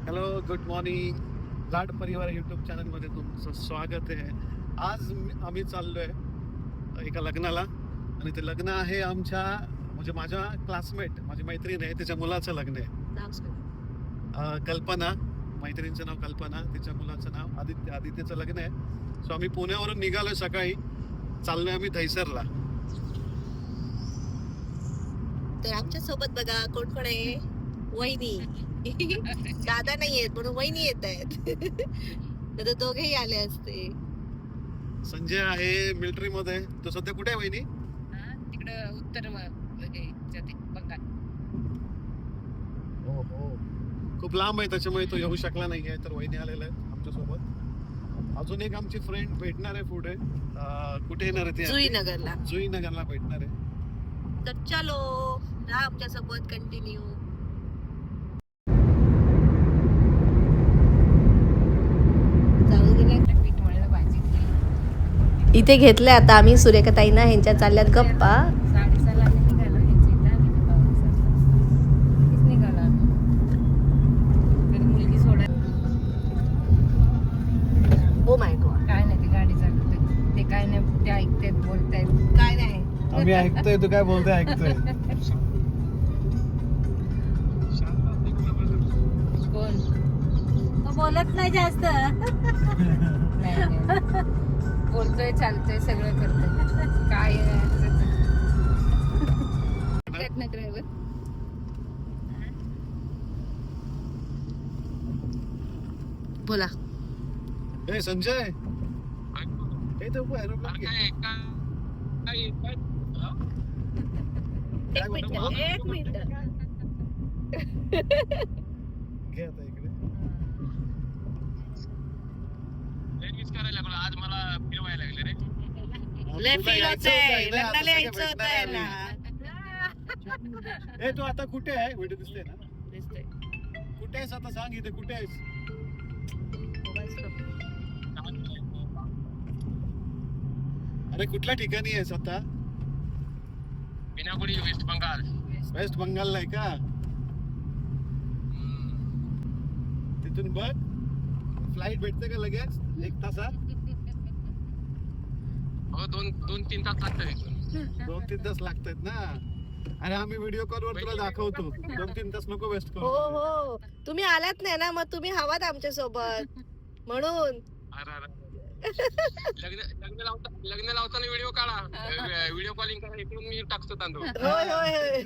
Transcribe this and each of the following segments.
Hello, good morning. लाड परिवार YouTube चॅनलमध्ये तुमचं स्वागत आहे. आज आम्ही चाललोय एका लग्नाला आणि ते लग्न आहे आमच्या म्हणजे माझ्या क्लासमेट, माझी मैत्रीण आहे, तिच्या मुलाचं लग्न आहे. कल्पना, मैत्रिणीचं नाव कल्पना, तिच्या मुलाचं नाव आदित्य. आदित्यचं लग्न आहे. सो आम्ही पुण्यावरून निघालोय सकाळी, चाललोय आम्ही दहिसरला. तर आमच्या सोबत बघा कोण कोण आहे. वहिनी दादा नाही येत म्हणून वहिनी येत आहेत. तर दोघेही आले असते. संजय आहे मिलिटरी मध्ये. तो सध्या कुठे आहे वहिनी? तिकडं उत्तर बंगाल. हो हो, खूप लांब आहे, त्याच्यामुळे तो येऊ शकला नाहीये. तर वहिनी आलेला आहे आमच्या सोबत. अजून एक आमची फ्रेंड भेटणार आहे पुढे. कुठे येणार आहे ती? जुईनगरला. जुईनगरला भेटणार आहे. तर चलो, राहा आमच्या सोबत कंटिन्यू. इथे घेतले आता आम्ही सूर्यकताईंना, ह्यांच्या चालल्यात गप्पा. 6:30 निघालो निघालो मुलगी सोडा. ओ माय गॉड, काय नाही, ती गाडी चालवते. ते काय नाही, ते ऐकतायत, बोलतायत. काय नाही. आम्ही ऐकतोय, तू काय बोलतोय ऐकतोय. कोण बोलत नाही जास्त. नाही, बोलतोय, चालतोय, सगळं करतोय. काय ना ड्रायव्हर. बोला. ए संजय, हे तर एरोप्लेन एक मिनिट. घे आता इकडे. आज मला फिरवायला लागले रे. लय तुला फील यायचं होतंय, होतं, आता लग्नाला सगळे यायचं भेटणार होतंय आहे. ना. ए तू आता कुठे आहे? व्हिडिओ दिसते ना? दिसतंय. कुठे आहेस आता? सांग इथे कुठे आहेस? अरे कुठल्या ठिकाणी आहेस आता? बिनागुडी, वेस्ट बंगाल. वेस्ट बंगालला आहे का? तिथून बघ फ्लाईट भेटते का लगेच 1 तासात? हो, 2-3 तास लागतात इथून. 2-3 तास लागतात ना. अरे आम्ही व्हिडिओ कॉलवर तुला दाखवतो. 2-3 तास नको वेस्ट हो करू. हो, तुम्ही आलात नाही ना, मग तुम्ही हवात आमच्या सोबत म्हणून. अरे लग्न लावताना व्हिडिओ काढा, व्हिडिओ कॉलिंग करा, इकडून मी टाकतो तांदूळ. होय होय.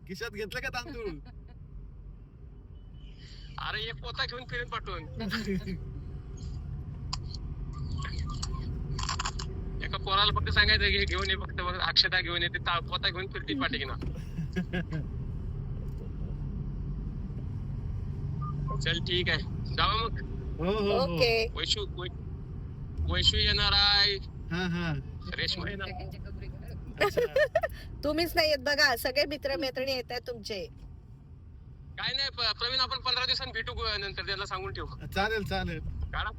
खिशात घेतलं का तांदूळ? अरे एक पोता घेऊन फिरून पाठवून. एका पोराला फक्त सांगायचं की घेऊन ये, फक्त अक्षता घेऊन येते, पोता घेऊन फिरते पाठी ना. चल ठीक आहे, जावा मग. हो हो हो. ओके. वैशू येणार आहे, हा हा. रेश्मा येणार. तुम्हीच नाही येत बघा, सगळे मित्र मैत्रिणी येत आहेत तुमचे. काय नाही प्रवीण, आपण 15 दिवसांनी भेटू, नंतर त्याला सांगून ठेवू. चालेल चालेल काढा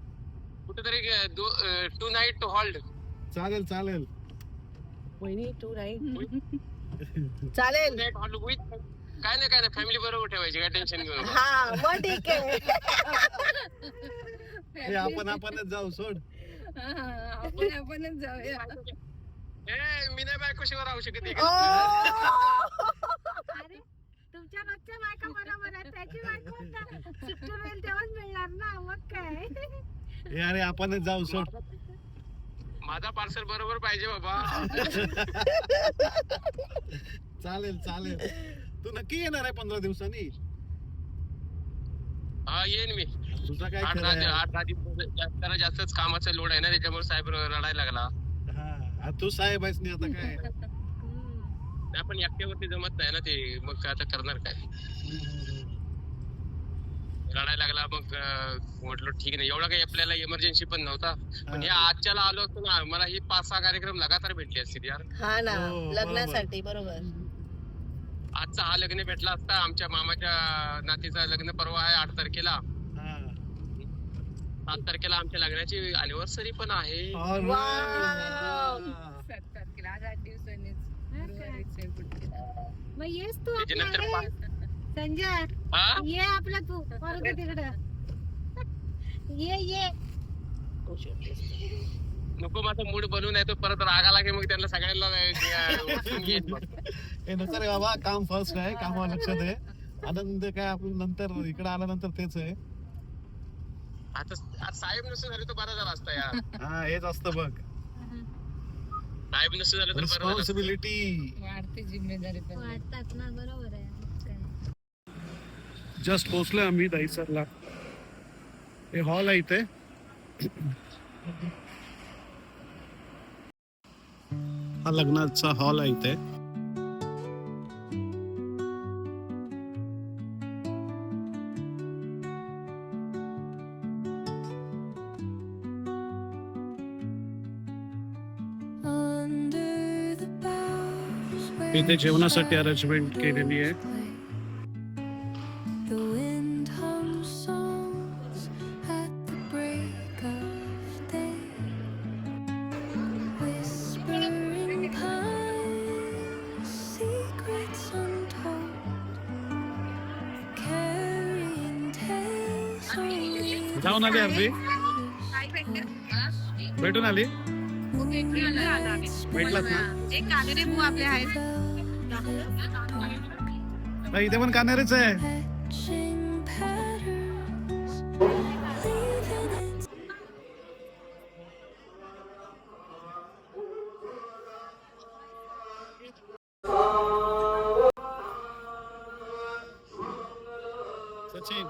कुठेतरी 2 नाईट हॉल्ड. चालेल चालेल. वहिनी तू नाही. चालेल. काय नाही फॅमिली बरोबर ठेवायची, काय टेन्शन घेऊ नका. हा मग ठीक आहे. हे आपणच जाऊ, सोड. आपणच जाऊया. मी नाही बायकोशिवाय राहू शकत. अरे तुमच्या मागच्या बायका बरोबर आहे, त्याची बायको सुट्टी होईल तेव्हाच मिळणार ना, मग काय. हे अरे आपणच जाऊ, सोड. माझा पार्सल बरोबर पाहिजे बाबा. चालेल चालेल. तू नक्की येणार आहे 15 दिवसांनी? हा, येईन मी. तुझा काय 8-10 दिवस जरा जास्तच कामाचा लोड आहे ना, त्याच्यामुळे साहेब रडायला लागला. हा, तू साहेब आहेस नाही आता काय. नाही, पण एकट्यावरती जमत नाही ना ते, मग आता करणार काय. रडायला लागला, मग म्हटलं ठीक नाही, एवढा काही आपल्याला इमर्जन्सी पण नव्हता. पण या आजच्याला आलो असतो ना, मला ही 5-6 कार्यक्रम लगातार भेटले असतील यार. हा ना, हो, लग्नासाठी. बरोबर. आजचा हा लग्न भेटला असता. आमच्या मामाच्या नातीचं लग्न परवा आहे 8 तारखेला. 7 तारखेला आमच्या लग्नाची अॅनिव्हर्सरी पण आहे. 7 तारखेला, आज 8 दिवसांनीच. मग येस तू त्याच्यानंतर आपल्याकडे. संजय हा ये आपला तू परत तिकडं ये नको माझा मूड बनवून आहे तो परत राग आला की मग त्यांना सगळ्यांना उचलून घेईन मग. हे नको रे बाबा, काम फर्स्ट आहे, कामावर लक्ष दे. आनंद काय आपण नंतर इकडे आल्यानंतर तेच आहे. आता आज साहेब नसतं झाले तर बरं झालं असतं यार. हा हेच असतं बघ, साहेब नसतं झालं तर बरं झालं असतं. रिस्पॉन्सिबिलिटी. वाढते जिम्मेदारी पण वाटतात ना, बरोबर आहे. जस्ट पोहोचलोय आम्ही दहीसरला. हे हॉल आहे इथे. हा लग्नाचा हॉल आहे इथे. इथे जेवणासाठी अरेंजमेंट केलेली आहे. The wind hums songs at the break of day, whispering pines, secrets untold, carrying tales only जाऊन आली अर्धी, भेटून आली, भेटलात ना. एक कागदे बुवा आपले आहेत. नाही, इथे पण कानारेच आहे. etching patterns, leaving it Sachin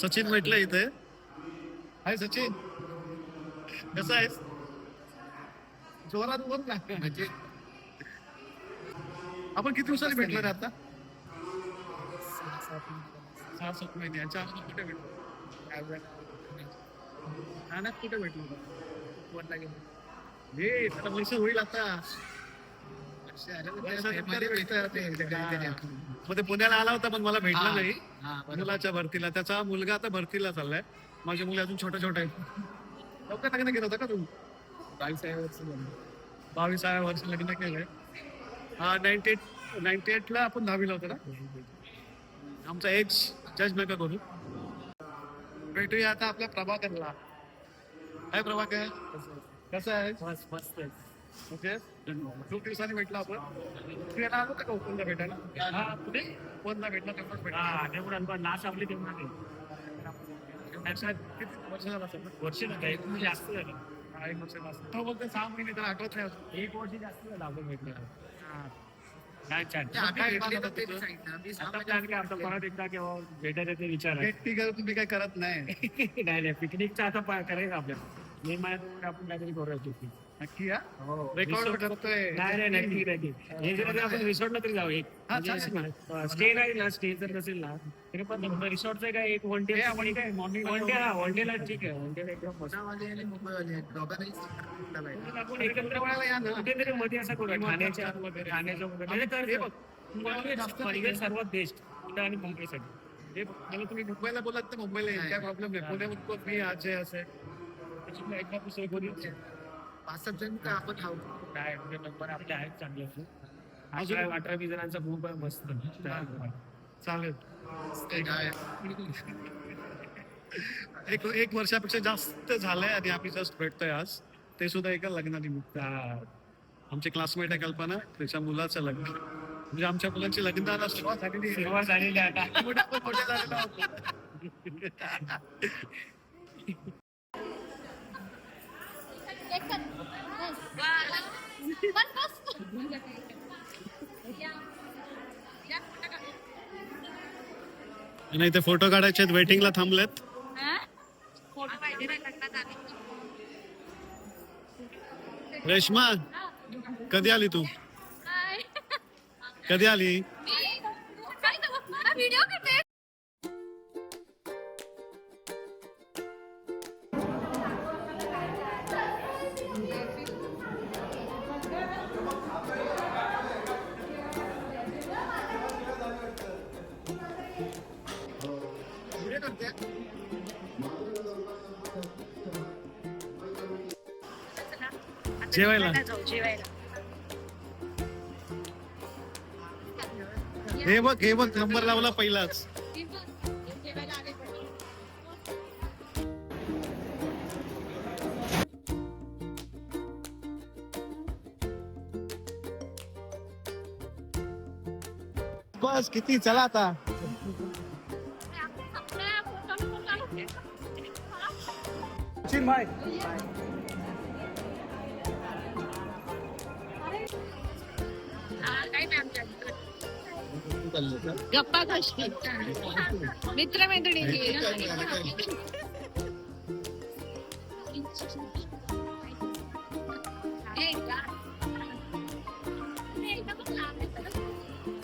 Sachin भेटलं इथे. हाय सचिन, कसा आहेस? जोरात बोल ना. म्हणजे आपण किती दिवसांनी भेटलो रे आता? 6-7 महिने. याच्या अगोदर कुठे भेटलो? ठाण्यात कुठे भेटलो होतो? कोणला गेलो? हे आता वर्ष होईल आता. मग ते पुण्याला आला होता पण मला भेटला नाही मुलाच्या भरतीला. त्याचा मुलगा आता भरतीला चाललाय. माझे मुले अजून छोटे छोटे आहेत. लवकर लग्न केलं होतं का तू? 22व्या वर्ष लग्न केलंय. हा 98 ला आपण 10वीला होतो ना. आमचा एज जज नका करू. भेटूया आता आपल्या प्रभाकरला. काय प्रभाकर, कसं आहे? मस्त आहे. ओके, खूप दिवसांनी भेटलो आपण. तू याला आलो का ओपनला भेटायला? कुठे ओपनला भेटला तेव्हाच भेटला. लास्ट आपली तेव्हा किती वर्ष झालं असेल? वर्ष नाही, जास्त झालं. 1 वर्ष जास्त. तो बोलतो 6 महिने, तर आठवत नाही. 1 वर्ष जास्त झालं आपण भेटलं. काय छान. आता परत एकदा केव्हा भेटायचं ते विचार. तुम्ही काय करत नाही? नाही, पिकनिकचा आता करायचं आपल्याला. मी माझ्या आपण काहीतरी करूया. नक्की रेकॉर्ड करतोय. नाही नक्की. हे जर आपण रिसॉर्टला तरी जाऊ. एक स्टे नाही ना, स्टे जर नसेल ना तरी पण रिसॉर्टचं काय एक वन डे आपण काय मॉर्निंग वन डेला ठीक आहे. वन डेला एकदम आपण एकत्र वेळाला या ना कुठेतरी मध्ये असं करू. ठाण्याच्या वगैरे सर्वात बेस्ट पुणे आणि मुंबईसाठी. हे मला तुम्ही मुंबईला बोलात तर मुंबईला येईल, काय प्रॉब्लेम नाही. पुण्यामध्ये मी आज असे त्याच्यामुळे एकदा दुसरं कोणी 5-7 जण का आपण काय म्हणजे नंबर आपले आहेत चांगले. अजून 18-20 जणांचा ग्रुप आहे मस्त. चालेल. एक वर्षापेक्षा जास्त झालंय आणि आम्ही जस्ट भेटतोय आज. ते सुद्धा एका लग्नानिमित्त. आमचे क्लासमेट आहे कल्पना, त्याच्या मुलाचं लग्न. म्हणजे आमच्या मुलांची लग्नाला सुरुवात झालेली आहे आता. मोठे झालेलो आहोत. नाही ते फोटो काढायचे वेटिंगला थांबलेत. रेश्मा, कधी आली तू? कधी आली? जेवायला. हे बघ नंबर लावला पहिलाच. बस किती, चला आता. गप्पा कशी मित्र मैत्रिणी.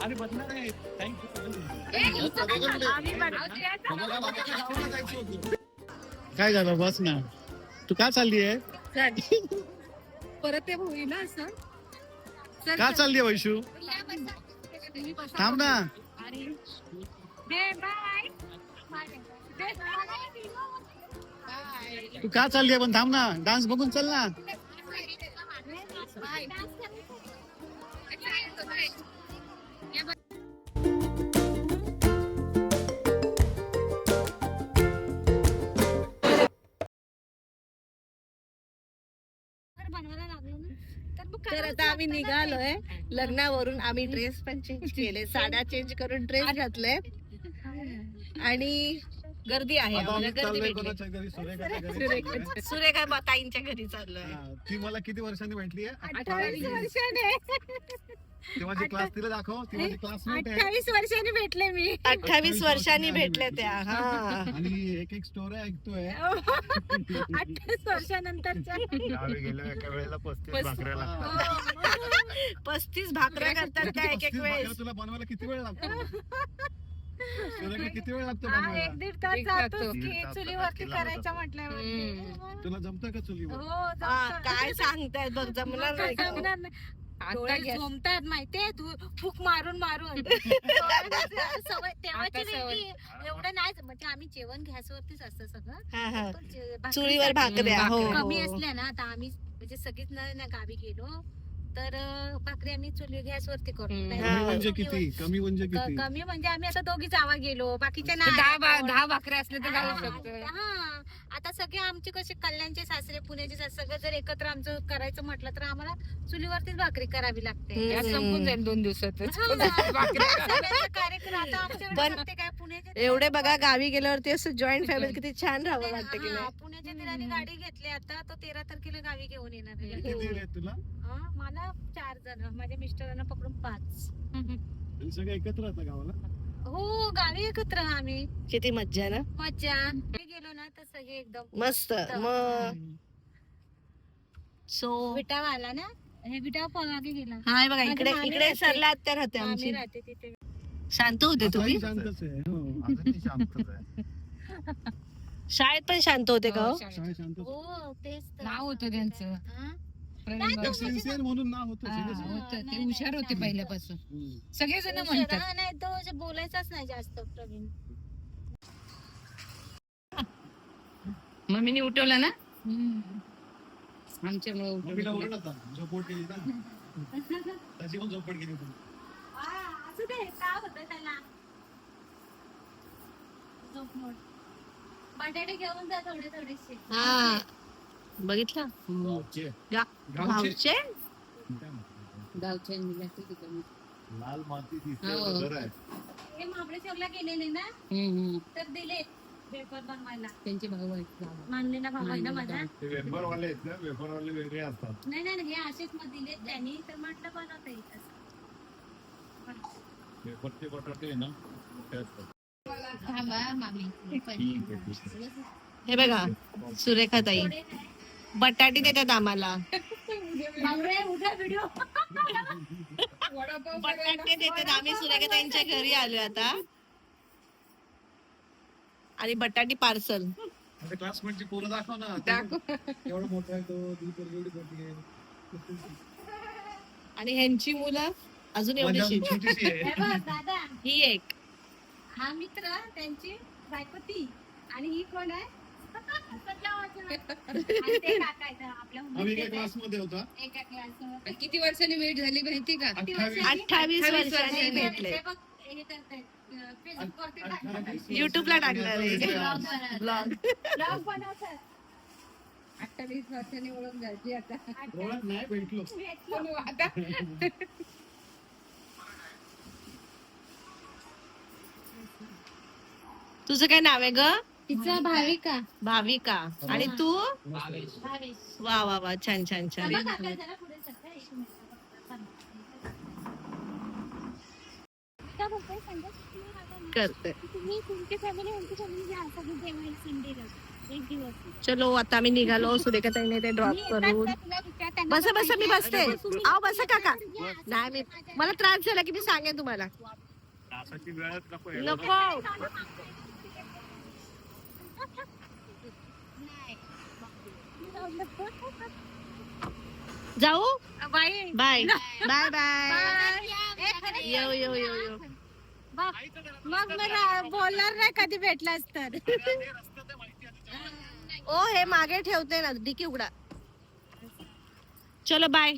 अरे बदला नाही. काय झालं? बस ना. तू का चालली आहे? परत ते होईल ना असं. का चालली आहे वैशू? थांब ना. तू का चालली आहे पण थांब ना. डान्स बघून चल ना. तर आता आम्ही निघालोय लग्नावरून. आम्ही ड्रेस पण चेंज केले, साड्या चेंज करून ड्रेस घातले आणि गर्दी आहे. सुरेखा ताईंच्या घरी चाललोय. ती मला किती वर्षांनी भेटली आहे? 28 वर्षाने. तेव्हाची क्लास तिला दाखव, तेव्हाची क्लासमेट आहे 28 वर्षांनी भेटले मी. 28 वर्षांनी भेटल्या त्या. हा आणि एक एक स्टोरी ऐकतोय. 28 वर्षानंतरच्या. गावी गेलो एका वेळेला 35 भाकऱ्या लागतात. 35 भाकऱ्या करतात त्या एक एक 35 वेळेस. भाकऱ्या तुला बनवायला किती वेळ लागतो? सुरेखा, किती वेळ लागतो हा, बनवायला? 1-1.5 तास एक जातोच जातो. की 1.5 तास चुलीवरती केला करायचं म्हटल्यावर. तुला जमतं का चुलीवर? हो हा जमतं. काय सांगताय बघ, जमणार नाही का? जमणार नाही. आता डोळे गॅस झोमतात माहितीये तू, फूक मारून मारून. सवय तेव्हाची आता सवय. वेगळी. एवढं नाही म्हणजे आम्ही जेवण गॅसवरतीच असतं सगळं. हा हा पण भाकरी चुलीवर भाकऱ्या. हो कमी हो. असल्या ना आता आम्ही म्हणजे सगळीच ना गावी गेलो तर भाकरी आम्ही चुली गॅसवरती करतो. हम्म. नाही हा. कमी तर म्हणजे चुलीवर. किती? कमी म्हणजे किती? कमी म्हणजे आम्ही आता दोघी जावा गेलो, बाकीच्या नाही. 10 भाकऱ्या असले तर घालू शकतो. हा आता सगळे आमचे कसे कल्याणचे सासरे पुण्याचे सासरे सगळं जर एकत्र आमचं करायचं म्हटलं तर आम्हाला चुलीवरतीच भाकरी करावी लागते. गॅस संपून जाईल 2 दिवसातच. हा. भाकऱ्या सगळ्यांचा कार्यक्रम आता आमच्याकडे पण करते काय पुण्याचे एवढे बघा गावी गेल्यावरती असं जॉईंट फॅमिली किती छान राहावं वाटतं की हा, नाही. पुण्याच्या दिराने गाडी घेतली आता तो 13 तारखेला गावी घेऊन येणार आहे. किती दिले आहेत तुला? हा, मला 4 जण, माझ्या मिस्टरांना पकडून 5. आणि सगळे एकत्र राहता गावाला? हो गावी एकत्र आम्ही. किती मज्जा ना. मज्जा. मी गेलो ना तर सगळे एकदम मस्त. मग सो विटावा आला ना, हे विटावा मागे गेला. हाय बघा, इकडे मामी इकडे राहते. सरला आत्या राहते आम्ही आमची. राहते तिथे. शांत होते तुम्ही? आताही शांतच आहे. हो. अजूनही शांतच आहे. शाळेत पण शांत होते का हो? शाळेत शांतच आहे. हो तेच तर. नाव होतं त्यांचं. हा? एक sincere म्हणून नाव होतं. हा, serious. होतं. नाही, ते हुशार होते नाही. पहिल्यापासून. हम्म. सगळेजण हुशार, म्हणतात. हा, नाही तो जे बोलायचाच नाही जास्त प्रवीण. मम्मीने उठवलं ना. आमच्यामुळे मम्मीला उठवलं. ओरडत होता. झोपवट केली ना. त्याची पण झोपवट केली तुम्ही. असू दे, काय होतं त्याला? झोप मोड. बटाटे घेऊन जा थोडे थोडेसे. हा बघितलं गावचे. गावचे. गावच्या मुलाची ठिकाणी. लाल माती हो. दिसते घर आहे. हे महाबळेश्वरला गेलेले ना हम्म. तर दिले पेपर बनवायला. त्यांचे भाऊ आहेत गावात. मानलेला भाऊ आहे ना माझा. ते वेफरवाले आहेत ना, वेफरवाले वेगळे असतात. नाही नाही नाही, हे असेच मग दिलेत त्यांनी तर म्हटलं बनवता येईल असं. वेफरचे बटाटे आहे ना मोठे असतात. थांबा, मामी. ठीक आहे, ठीक आहे. हे बघा सुरेखा ताई बटाटे देतात आम्हाला. उद्या व्हिडिओ बटाटे देतात. आम्ही सुरेखा ताईंच्या घरी आलो आता आणि बटाटी पार्सल. आता क्लासमेटची पोरं दाखव ना. दाखव. एवढा मोठा आहे तो, ती पोरगी एवढी मोठी आहे. आणि ह्यांची मुलं अजून माझ्या एवढीशी. छोटीशी आहे. हे बघ दादा, ही एक. हा मित्र त्यांची बायको ती आणि ही कोण आहे सजावाची बायको. आणि ते काका आहेत आपल्या आम्ही एका मुंबईचे. क्लासमध्ये होता. एका क्लासमध्ये. किती वर्षांनी भेट झाली माहिती का? 28 28 वर्षांनी आणि भेटले. ते बघ, हे करतायत, फेसबुकवरती टाकतात. 28 युट्यूबला टाकणार आहे. Vlog बनवतात. ब्लॉग. Vlog बनवतात. 28 वर्षांनी ओळख झाली आता. ओळख नाही भेटलो. म्हणून आता तुझं काय नाव आहे ग? तिचा भाविका भाविका. आणि तू? भावेश. वा वा वा, छान छान छान. बघ काका, जरा पुढे सरका, एक मिनिट. काय बोलताय, सांगा. करते. तुम्ही तुमची फॅमिली आमची फॅमिली घ्या सगळी जेवायला संडेला एक दिवस. चलो आता आम्ही निघालो. सुरेखा ताईने ते ड्रॉप करून. बसा बसा, मी बसते. आहो बसा काका. नाही मी, मला त्रास झाला की मी सांगेन तुम्हाला. तासाची वेळच नको आहे. नको. जाऊ. Bye bye bye bye. येऊ येऊ येऊ येऊ. मग मला बोलणार नाही कधी भेटलास तर. ओ हे मागे ठेवते ना, डिकी उघडा. चलो बाय.